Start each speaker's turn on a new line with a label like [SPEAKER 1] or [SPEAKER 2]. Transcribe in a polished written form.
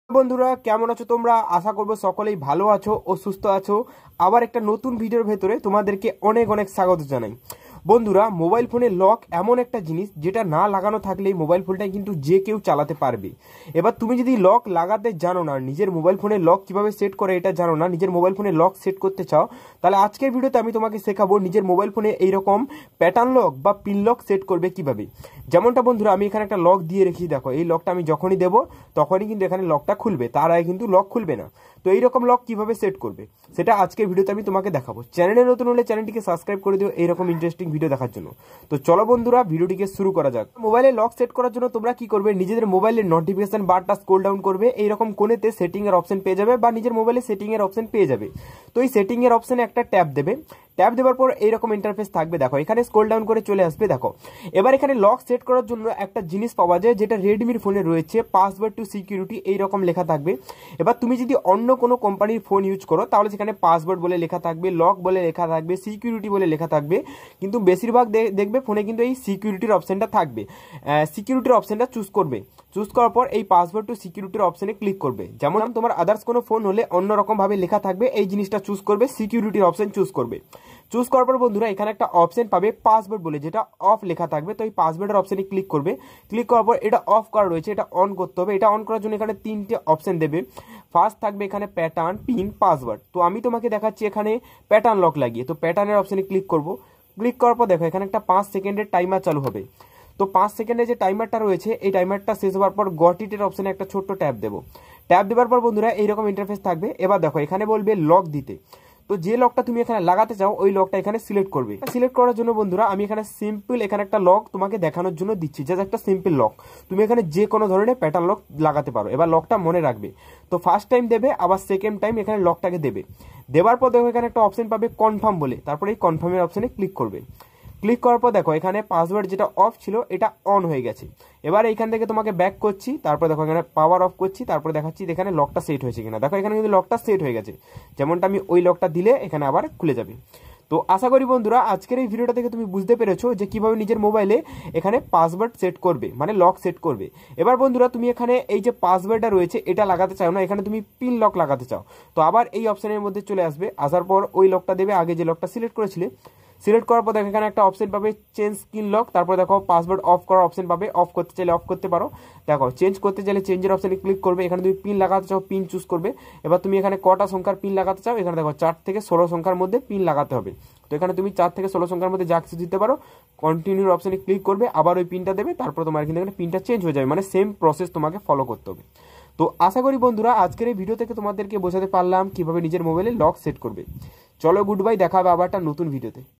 [SPEAKER 1] বন্ধুরা কেমন আছো তোমরা? আশা করব সকলেই ভালো আছো ও সুস্থ আছো। আবার একটা নতুন ভিডিওর ভেতরে তোমাদেরকে অনেক অনেক স্বাগত জানাই। বন্ধুরা, মোবাইল ফোনের লক এমন একটা জিনিস যেটা না লাগানো থাকলেই মোবাইল ফোনটা কিন্তু যে কেউ চালাতে পারবে। এবার তুমি যদি লক লাগাতে জানো না, নিজের মোবাইল ফোনের লক কিভাবে সেট করে এটা জানো না, নিজের মোবাইল ফোনে লক সেট করতে চাও, তাহলে আজকের ভিডিওতে আমি তোমাকে শেখাবো নিজের মোবাইল ফোনে এইরকম প্যাটার্ন লক বা পিন লক সেট করবে কিভাবে। যেমনটা বন্ধুরা আমি এখানে একটা লক দিয়ে রেখেছি, দেখো এই লকটা আমি যখনই দেবো তখনই কিন্তু এখানে লকটা খুলবে, তার আগে কিন্তু লক খুলবে না। তো এইরকম লক কিভাবে সেট করবে সেটা আজকের ভিডিওতে আমি তোমাকে দেখাবো। চ্যানেলে নতুন হলে চ্যানেলটিকে সাবস্ক্রাইব করে দিও এইরকম ইন্টারেস্টিং ভিডিও দেখার জন্য। তো চলো বন্ধুরা ভিডিওটিকে শুরু করা যাক। মোবাইলে লক সেট করার জন্য তোমরা কি করবে, নিজেদের মোবাইলের নোটিফিকেশন বারটা স্ক্রল ডাউন করবে, এইরকম কোণেতে সেটিং এর অপশন পেয়ে যাবে বা নিজের মোবাইলে সেটিং এর অপশন পেয়ে যাবে। তো এই সেটিং এর অপশনে একটা ট্যাপ দেবে, ট্যাপ দেওয়ার পর এইরকম ইন্টারফেস থাকবে। দেখো এখানে স্ক্রল ডাউন করে চলে আসবে। দেখো এবার এখানে লক সেট করার জন্য একটা জিনিস পাওয়া যায় যেটা রেডমির ফোনে রয়েছে, পাসওয়ার্ড টু সিকিউরিটি এইরকম লেখা থাকবে। এবার তুমি যদি অন্য কোনো কোম্পানির ফোন ইউজ করো তাহলে সেখানে পাসওয়ার্ড বলে লেখা থাকবে, লক বলে লেখা থাকবে, সিকিউরিটি বলে লেখা থাকবে, কিন্তু বেশিরভাগ দেখবে ফোনে কিন্তু এই সিকিউরিটির অপশনটা থাকবে। সিকিউরিটির অপশনটা চুজ করবে, চুজ করার পর এই পাসওয়ার্ড টু সিকিউরিটির অপশনে ক্লিক করবে। যেমন তোমার আদার্স কোনো ফোন হলে অন্যরকম ভাবে লেখা থাকবে, এই জিনিসটা চুজ করবে, সিকিউরিটির অপশন চুজ করবে। চুজ করার পর বন্ধুরা এখানে একটা অপশন পাবে পাসওয়ার্ড বলে, যেটা অফ লেখা থাকবে। তো এই পাসওয়ার্ডের অপশনে ক্লিক করবে, ক্লিক করার পর এটা অফ করা রয়েছে, এটা অন করতে হবে। এটা অন করার জন্য এখানে তিনটে অপশন দেবে। ফার্স্ট থাকবে এখানে প্যাটার্ন, পিন, পাসওয়ার্ড। তো আমি তোমাকে দেখাচ্ছি এখানে প্যাটার্ন লক লাগিয়ে। তো প্যাটার্নের অপশনে ক্লিক করব, ক্লিক করার পর দেখো এখানে একটা 5 সেকেন্ডের টাইমার চালু হবে। তো 5 সেকেন্ডের যে টাইমারটা রয়েছে এই টাইমারটা শেষ হওয়ার পর গট ইটের অপশনে একটা ছোট্ট ট্যাপ দেবো। ট্যাপ দেওয়ার পর বন্ধুরা এইরকম ইন্টারফেস থাকবে। এবার দেখো এখানে বলবে লক দিতে। তো যে লকটা তুমি এখানে লাগাতে চাও ওই লকটা এখানে সিলেক্ট করবে। সিলেক্ট করার জন্য বন্ধুরা আমি এখানে সিম্পল এখানে একটা লক তোমাকে দেখানোর জন্য দিচ্ছি, জাস্ট একটা সিম্পল লক। তুমি এখানে যে কোনো ধরনের প্যাটার্ন লক লাগাতে পারো। এবার লকটা মনে রাখবে। তো ফার্স্ট টাইম দেবে, আবার সেকেন্ড টাইম এখানে লকটাকে দেবে। দেওয়ার পর দেখো এখানে একটা অপশন পাবে কনফার্ম বলে, তারপরে এই কনফার্মের অপশনে ক্লিক করবে। ক্লিক করার পর দেখো এখানে পাসওয়ার্ড যেটা অফ ছিল এটা অন হয়ে গেছে। এবার এইখান থেকে তোমাকে ব্যাক করছি, তারপর দেখো এখানে পাওয়ার অফ করছি, তারপরে দেখাচ্ছি এখানে লকটা সেট হয়েছে কিনা। দেখো এখানে কিন্তু লকটা সেট হয়ে গেছে, যেমনটা আমি ওই লকটা দিলে এখানে আবার খুলে যাবে। তো আশা করি বন্ধুরা আজকের এই ভিডিওটা থেকে তুমি বুঝতে পেরেছো যে কিভাবে নিজের মোবাইলে এখানে পাসওয়ার্ড সেট করবে, মানে লক সেট করবে। এবার বন্ধুরা তুমি এখানে এই যে পাসওয়ার্ডটা রয়েছে এটা লাগাতে চাও না, এখানে তুমি পিন লক লাগাতে চাও। তো আবার এই অপশনের মধ্যে চলে আসবে, আসার পর ওই লকটা দেবে, আগে যে লকটা সিলেক্ট করেছিলে। সিলেক্ট করার পর দেখো এখানে একটা অপশন পাবে চেঞ্জ স্ক্রিন লক, তারপর দেখো পাসওয়ার্ড অফ করার অপশন পাবে, অফ করতে চাইলে অফ করতে পারো। দেখো চেঞ্জ করতে চাইলে চেঞ্জের অপশনে ক্লিক করবে, এখানে তুমি পিন লাগাতে চাও পিন চুজ করবে। এবার তুমি এখানে কটা সংখ্যার পিন লাগাতে চাও, এখানে দেখো 4 থেকে 16 সংখ্যার মধ্যে পিন লাগাতে হবে। তো এখানে তুমি 4 থেকে 16 সংখ্যার মধ্যে যা কিছু দিতে পারো। কন্টিনিউর অপশনে ক্লিক করবে, আবার ওই পিনটা দেবে, তারপর তোমার কিন্তু এখানে পিনটা চেঞ্জ হয়ে যাবে, মানে সেম প্রসেস তোমাকে ফলো করতে হবে। তো আশা করি বন্ধুরা আজকের এই ভিডিও থেকে তোমাদেরকে বোঝাতে পারলাম কিভাবে নিজের মোবাইলে লক সেট করবে। চলো গুড বাই, দেখা হবে আবার একটা নতুন ভিডিওতে।